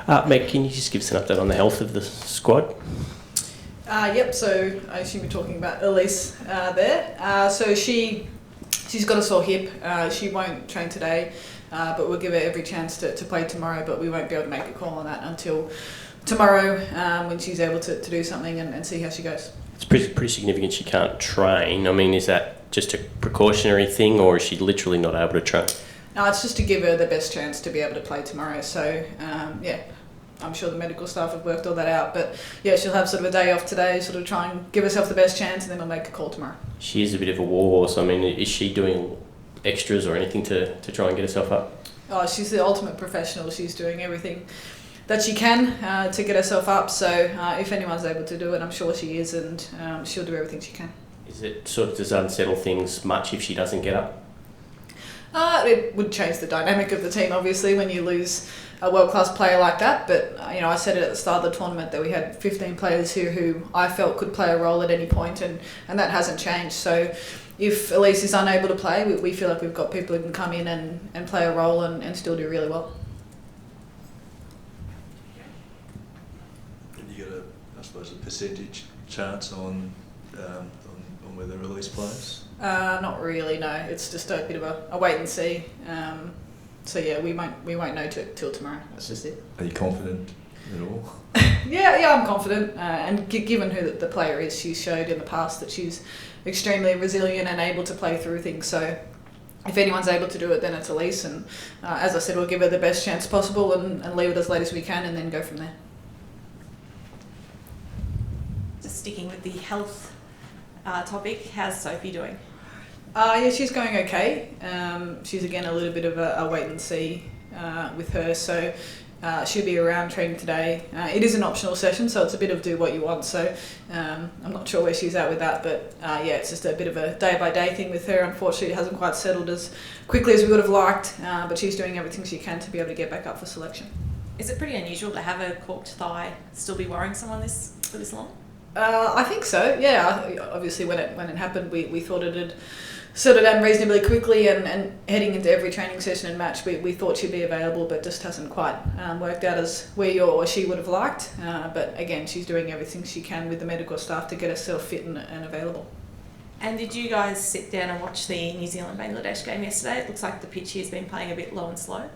Meg, can you just give us an update on the health of the squad? Yep, so I assume you're talking about Elise there. So she's got a sore hip. She won't train today, but we'll give her every chance to play tomorrow, but we won't be able to make a call on that until tomorrow when she's able to do something and see how she goes. It's pretty significant she can't train. I mean, is that just a precautionary thing, or is she literally not able to train? No, it's just to give her the best chance to be able to play tomorrow. So, I'm sure the medical staff have worked all that out. But, yeah, she'll have sort of a day off today, sort of try and give herself the best chance, and then we'll make a call tomorrow. She is a bit of a warhorse. I mean, is she doing extras or anything to try and get herself up? Oh, she's the ultimate professional. She's doing everything that she can to get herself up. So if anyone's able to do it, I'm sure she is, and she'll do everything she can. Is it sort of, does it unsettle things much if she doesn't get up? It would change the dynamic of the team, obviously, when you lose a world-class player like that. But, I said it at the start of the tournament that we had 15 players here who I felt could play a role at any point, and that hasn't changed. So if Elise is unable to play, we feel like we've got people who can come in and play a role and still do really well. Have you got a percentage chance on whether Elise plays? Not really, no. It's just a bit of a wait and see. So yeah, we won't know till tomorrow. That's just it. Are you confident at all? Yeah, I'm confident. And given who the player is, she's showed in the past that she's extremely resilient and able to play through things. So if anyone's able to do it, then it's Elise. And as I said, we'll give her the best chance possible and leave it as late as we can, and then go from there. Just sticking with the health topic, how's Sophie doing? Yeah, she's going okay. She's again a little bit of a wait and see with her, so she'll be around training today. It is an optional session, so it's a bit of do what you want, so I'm not sure where she's at with that, but it's just a bit of a day-by-day thing with her. Unfortunately, it hasn't quite settled as quickly as we would have liked, but she's doing everything she can to be able to get back up for selection. Is it pretty unusual to have a corked thigh still be worrying someone for this long? I think so, yeah. Obviously when it happened, we thought it had settled down reasonably quickly, and heading into every training session and match we thought she'd be available, but just hasn't quite worked out as we or she would have liked. But again, she's doing everything she can with the medical staff to get herself fit and available. And did you guys sit down and watch the New Zealand-Bangladesh game yesterday? It looks like the pitch here's been playing a bit low and slow.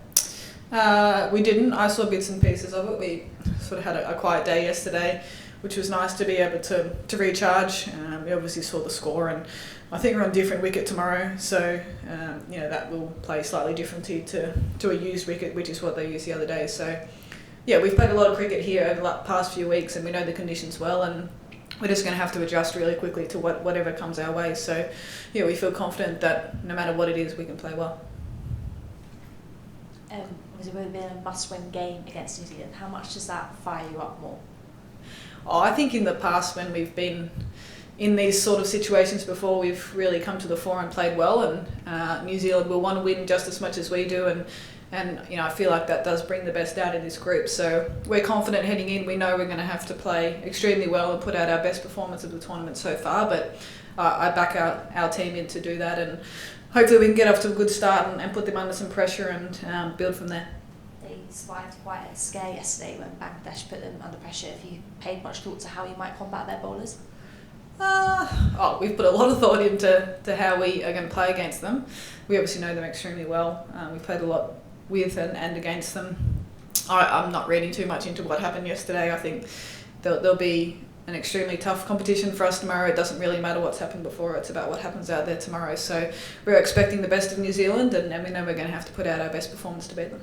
We didn't. I saw bits and pieces of it. We sort of had a quiet day yesterday, which was nice to be able to recharge. We obviously saw the score, and I think we're on different wicket tomorrow, so that will play slightly differently to a used wicket, which is what they used the other day. So yeah, we've played a lot of cricket here over the past few weeks, and we know the conditions well, and we're just going to have to adjust really quickly to whatever comes our way. So yeah, we feel confident that no matter what it is, we can play well. It would have been a must-win game against New Zealand. How much does that fire you up more? I think in the past, when we've been in these sort of situations before, we've really come to the fore and played well, and New Zealand will want to win just as much as we do, and I feel like that does bring the best out of this group. So we're confident heading in. We know we're going to have to play extremely well and put out our best performance of the tournament so far, but I back our team in to do that, and hopefully we can get off to a good start and put them under some pressure and build from there. They survived quite a scare yesterday when Bangladesh put them under pressure. Have you paid much thought to how you might combat their bowlers? We've put a lot of thought into how we are going to play against them. We obviously know them extremely well. We played a lot with and against them. I'm not reading too much into what happened yesterday. I think there'll be an extremely tough competition for us tomorrow. It doesn't really matter what's happened before, it's about what happens out there tomorrow. So we're expecting the best of New Zealand, and we know we're going to have to put out our best performance to beat them.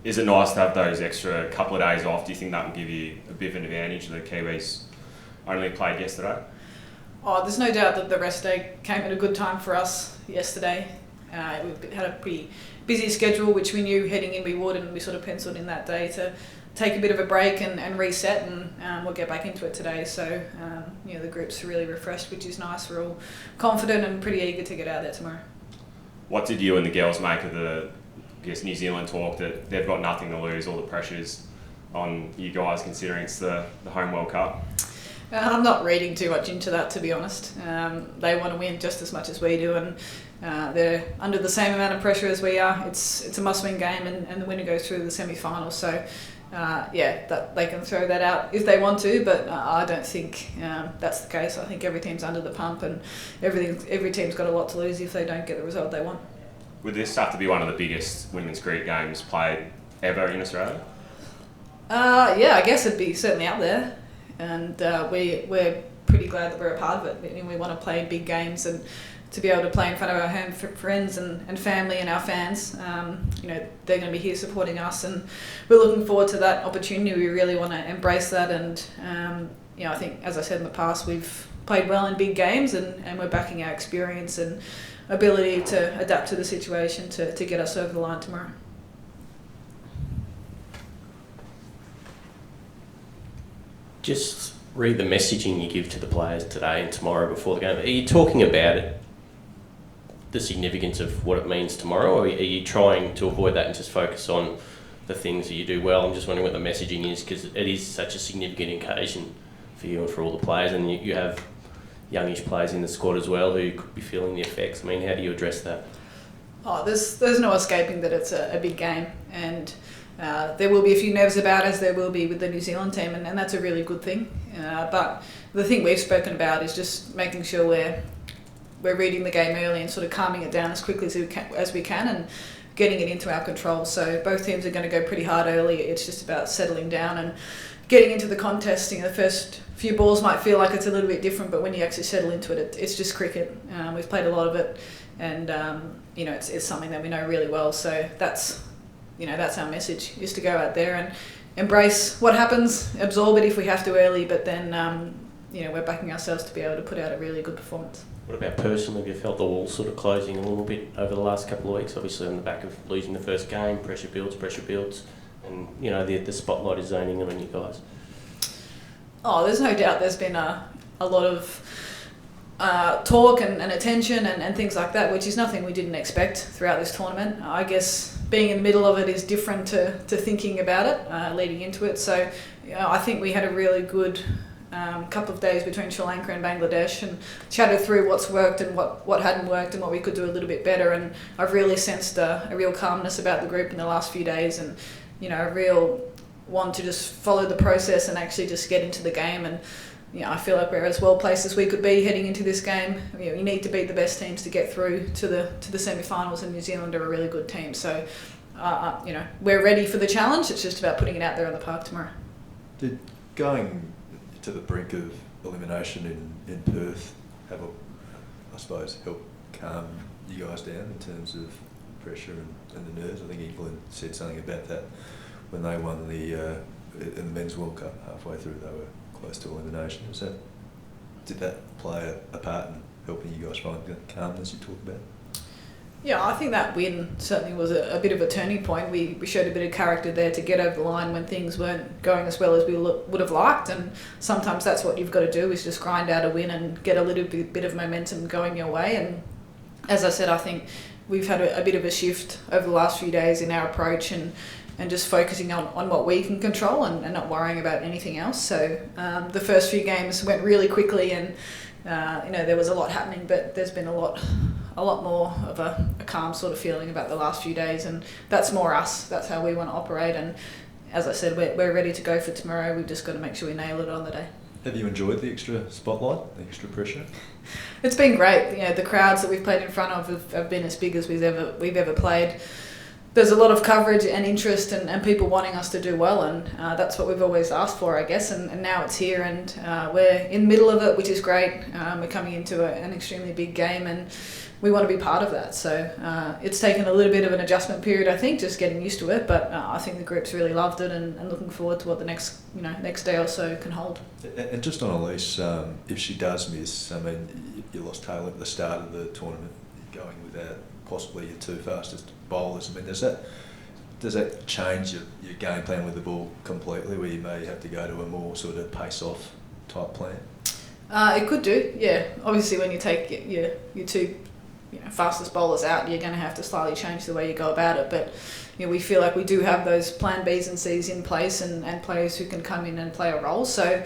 Is it nice to have those extra couple of days off? Do you think that will give you a bit of an advantage? The Kiwis only played yesterday. There's no doubt that the rest day came at a good time for us yesterday. We had a pretty busy schedule, which we knew heading in we would, and we sort of penciled in that day to take a bit of a break and reset, and we'll get back into it today. So the group's really refreshed, which is nice. We're all confident and pretty eager to get out there tomorrow. What did you and the girls make of the New Zealand talk that they've got nothing to lose, all the pressures on you guys considering it's the home World Cup? I'm not reading too much into that, to be honest. They want to win just as much as we do, and they're under the same amount of pressure as we are. It's a must-win game, and the winner goes through the semi-final. So that they can throw that out if they want to, but I don't think that's the case. I think every team's under the pump, and every team's got a lot to lose if they don't get the result they want. Would this have to be one of the biggest women's Greek games played ever in Australia? I guess it'd be certainly out there, and we're pretty glad that we're a part of it. I mean, we want to play big games, and to be able to play in front of our home friends and family and our fans, they're going to be here supporting us, and we're looking forward to that opportunity. We really want to embrace that, and I think, as I said in the past, we've played well in big games, and we're backing our experience and ability to adapt to the situation to get us over the line tomorrow. Just read the messaging you give to the players today and tomorrow before the game. Are you talking about it, the significance of what it means tomorrow, or are you trying to avoid that and just focus on the things that you do well? I'm just wondering what the messaging is, because it is such a significant occasion for you and for all the players, and you have youngish players in the squad as well who could be feeling the effects. I mean, how do you address that? There's no escaping that it's a big game, and there will be a few nerves about, as there will be with the New Zealand team, and that's a really good thing. But the thing we've spoken about is just making sure we're reading the game early and sort of calming it down as quickly as we can and getting it into our control. So both teams are going to go pretty hard early. It's just about settling down and getting into the contest. The first few balls might feel like it's a little bit different, but when you actually settle into it, it's just cricket. We've played a lot of it, and it's something that we know really well. So that's our message, is to go out there and embrace what happens, absorb it if we have to early, but then we're backing ourselves to be able to put out a really good performance. What about personally? Have you felt the wall sort of closing a little bit over the last couple of weeks? Obviously on the back of losing the first game, pressure builds, and the spotlight is zoning in on you guys. Oh, there's no doubt there's been a lot of talk and attention and things like that, which is nothing we didn't expect throughout this tournament. I guess being in the middle of it is different to thinking about it leading into it. So I think we had a really good couple of days between Sri Lanka and Bangladesh, and chatted through what's worked and what hadn't worked and what we could do a little bit better. And I've really sensed a real calmness about the group in the last few days, and a real want to just follow the process and actually just get into the game. And I feel like we're as well placed as we could be heading into this game. You need to beat the best teams to get through to the semi-finals, and New Zealand are a really good team. So we're ready for the challenge. It's just about putting it out there on the park tomorrow. Did going to the brink of elimination in Perth have, I suppose, help calm you guys down in terms of pressure and the nerves? I think England said something about that when they won in the Men's World Cup halfway through. They were close to elimination. Did that play a part in helping you guys find the calmness you talk about? Yeah, I think that win certainly was a bit of a turning point. We showed a bit of character there to get over the line when things weren't going as well as we would have liked, and sometimes that's what you've got to do, is just grind out a win and get a little bit of momentum going your way. And as I said, I think we've had a bit of a shift over the last few days in our approach and just focusing on what we can control and not worrying about anything else. So the first few games went really quickly, and there was a lot happening, but there's been a lot more of a calm sort of feeling about the last few days, and that's more us. That's how we want to operate, and as I said, we're ready to go for tomorrow. We've just got to make sure we nail it on the day. Have you enjoyed the extra spotlight, the extra pressure? It's been great. The crowds that we've played in front of have been as big as we've ever played. There's a lot of coverage and interest and people wanting us to do well, and that's what we've always asked for, I guess, and now it's here, and we're in the middle of it, which is great. We're coming into an extremely big game, and we want to be part of that. So it's taken a little bit of an adjustment period, I think, just getting used to it, but I think the group's really loved it and looking forward to what the next day or so can hold. And just on Elise, if she does miss, I mean, you lost Taylor at the start of the tournament, going without possibly your two fastest bowlers. I mean, does that change your game plan with the ball completely, where you may have to go to a more sort of pace-off type plan? It could do, yeah. Obviously, when you take your two fastest bowlers out, you're going to have to slightly change the way you go about it. But we feel like we do have those plan Bs and Cs in place, and players who can come in and play a role. So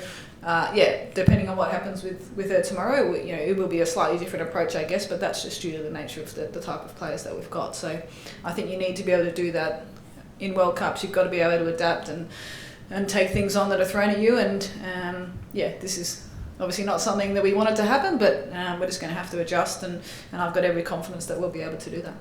depending on what happens with her tomorrow, it will be a slightly different approach, I guess, but that's just due to the nature of the type of players that we've got. So I think you need to be able to do that in World Cups, you've got to be able to adapt and take things on that are thrown at you. And this is obviously not something that we wanted to happen, but we're just going to have to adjust, and I've got every confidence that we'll be able to do that.